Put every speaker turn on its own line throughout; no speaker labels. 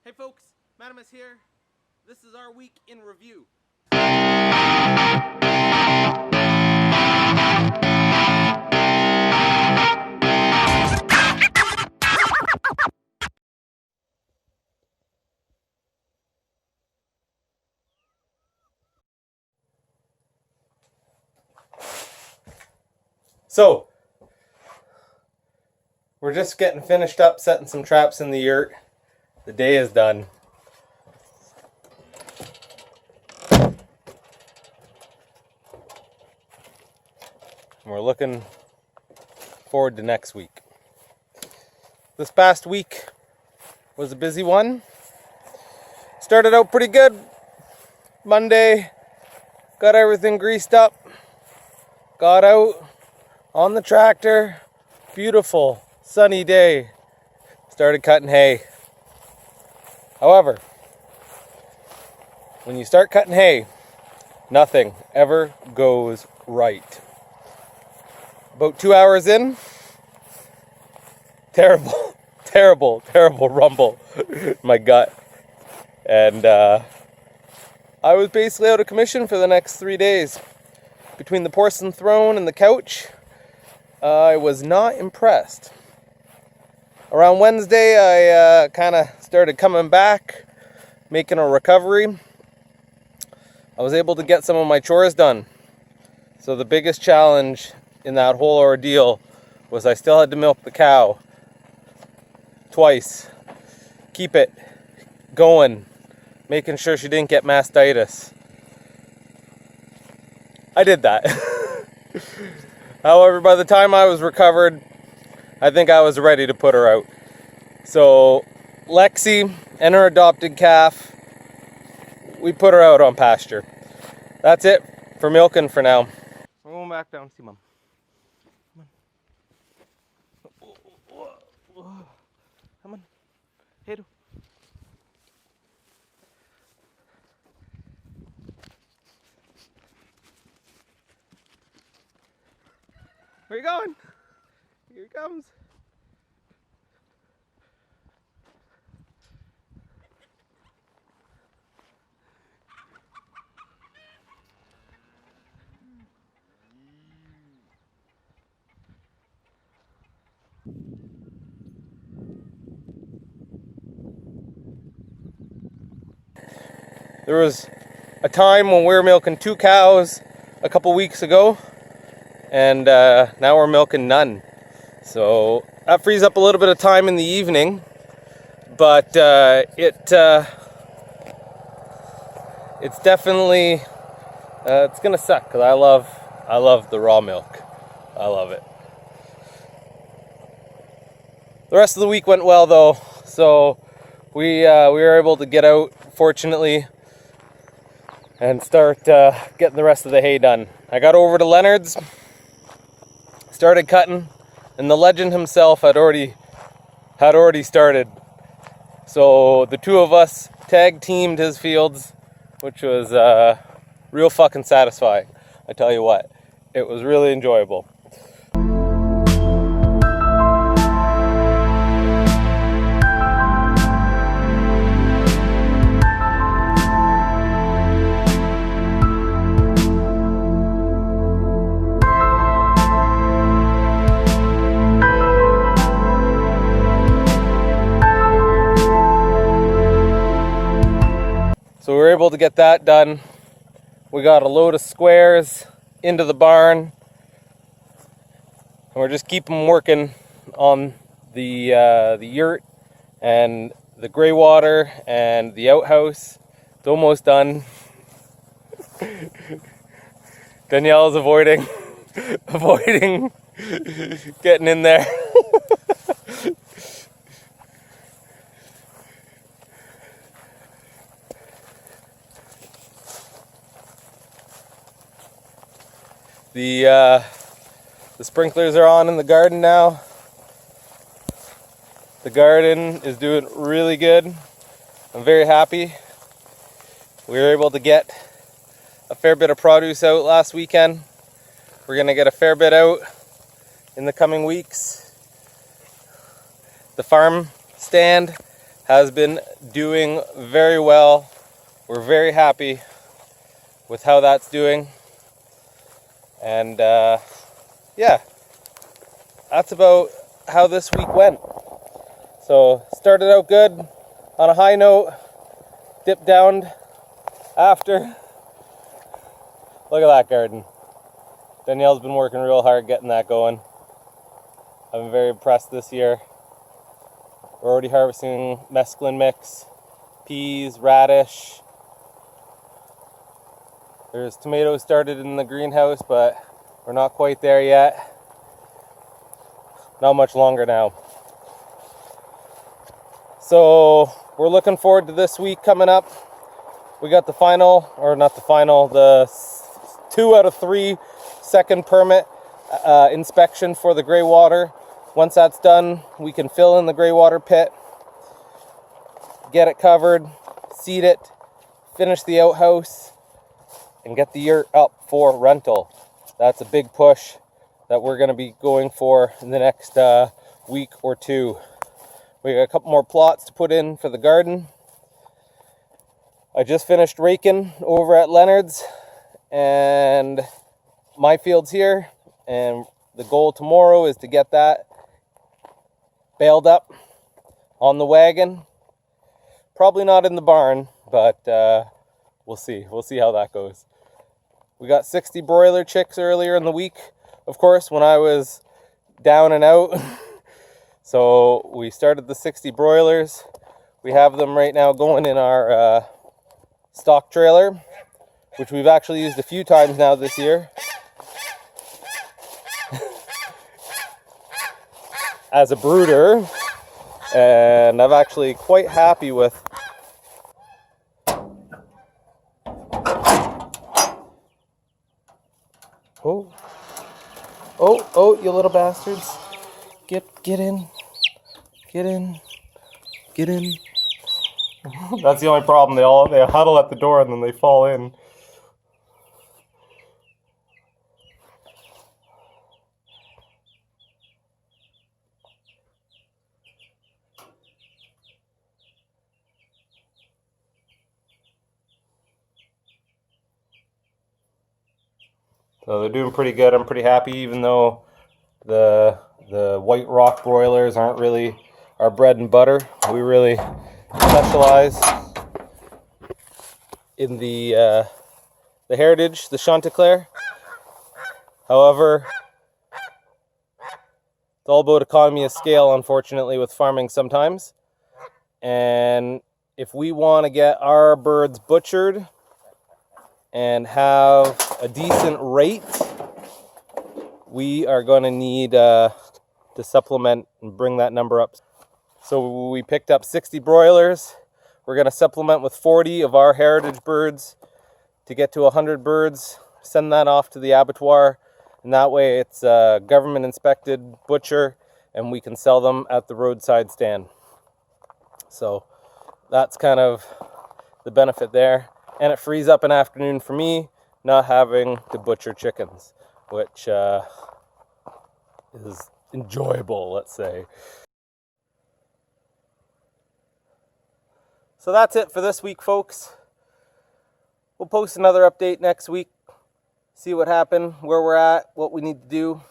Hey folks, Madamus here. This is our week in review. So, we're just getting finished up setting some traps in the yurt. The day is done. We're looking forward to next week. This past week was a busy one. Started out pretty good. Monday, got everything greased up. Got out on the tractor. Beautiful, sunny day. Started cutting hay. However, when you start cutting hay, nothing ever goes right. About 2 hours in, terrible rumble in my gut. And I was basically out of commission for the next 3 days. Between the porcelain throne and the couch, I was not impressed. Around Wednesday, I kind of started coming back, making a recovery. I was able to get some of my chores done. So the biggest challenge in that whole ordeal was I still had to milk the cow twice, keep it going, making sure she didn't get mastitis. I did that. However, by the time I was recovered, I think I was ready to put her out. So Lexi and her adopted calf, we put her out on pasture. That's it for milking for now. We're going back down to see Mom. Come on. Hey, do. Where you going? Here he comes. There was a time when we were milking 2 cows a couple weeks ago, and now we're milking none. So that frees up a little bit of time in the evening, but it's definitely it's gonna suck because I love the raw milk. I love it. The rest of the week went well though, so we were able to get out, fortunately, and start getting the rest of the hay done. I got over to Leonard's, started cutting, and the legend himself had already started. So the two of us tag teamed his fields, which was real fucking satisfying. I tell you what, it was really enjoyable. So we were able to get that done. We got a load of squares into the barn, and we're just keeping working on the yurt and the gray water and the outhouse. It's almost done. Danielle's avoiding getting in there. The sprinklers are on in the garden now. The garden is doing really good. I'm very happy. We were able to get a fair bit of produce out last weekend. We're gonna get a fair bit out in the coming weeks. The farm stand has been doing very well. We're very happy with how that's doing. And yeah, that's about how this week went. So started out good on a high note, dipped down after. Look at that garden. Danielle's been working real hard getting that going. I've been very impressed this year. We're already harvesting mesclun mix, peas, radish. There's tomatoes started in the greenhouse, but we're not quite there yet. Not much longer now. So we're looking forward to this week coming up. We got the final, or not the final, the 2 out of 3 second permit inspection for the gray water. Once that's done, we can fill in the gray water pit, get it covered, seed it, finish the outhouse, and get the yurt up for rental. That's a big push that we're going to be going for in the next week or 2. We got a couple more plots to put in for the garden. I just finished raking over at Leonard's, and my field's here, and the goal tomorrow is to get that baled up on the wagon. Probably not in the barn, but we'll see. We'll see how that goes. We got 60 broiler chicks earlier in the week, of course, when I was down and out. So we started the 60 broilers. We have them right now going in our stock trailer, which we've actually used a few times now this year as a brooder, and I'm actually quite happy with oh, you little bastards. Get in. That's the only problem. They huddle at the door and then they fall in. So they're doing pretty good. I'm pretty happy, even though the white rock broilers aren't really our bread and butter. We really specialize in the heritage, the Chanticleer. However, it's all about economy of scale, unfortunately, with farming sometimes. And if we want to get our birds butchered and have a decent rate, we are going to need to supplement and bring that number up. So we picked up 60 broilers. We're going to supplement with 40 of our heritage birds to get to 100 birds, send that off to the abattoir, and that way it's a government inspected butcher and we can sell them at the roadside stand. So that's kind of the benefit there. And it frees up an afternoon for me not having to butcher chickens, which is enjoyable, let's say. So that's it for this week, folks. We'll post another update next week, see what happened, where we're at, what we need to do.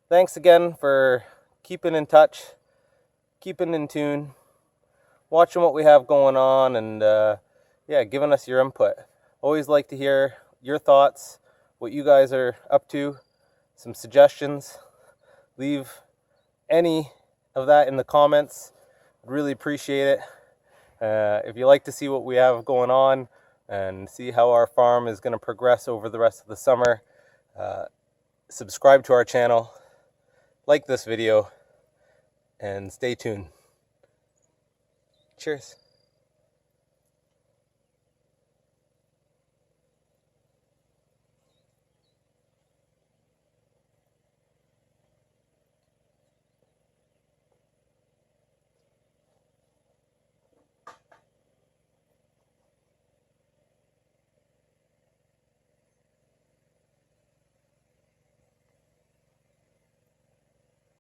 Thanks again for keeping in touch, keeping in tune, watching what we have going on, and yeah, giving us your input. Always like to hear your thoughts, what you guys are up to, some suggestions. Leave any of that in the comments. Really appreciate it. If you like to see what we have going on and see how our farm is going to progress over the rest of the summer, subscribe to our channel, like this video, and stay tuned. Cheers.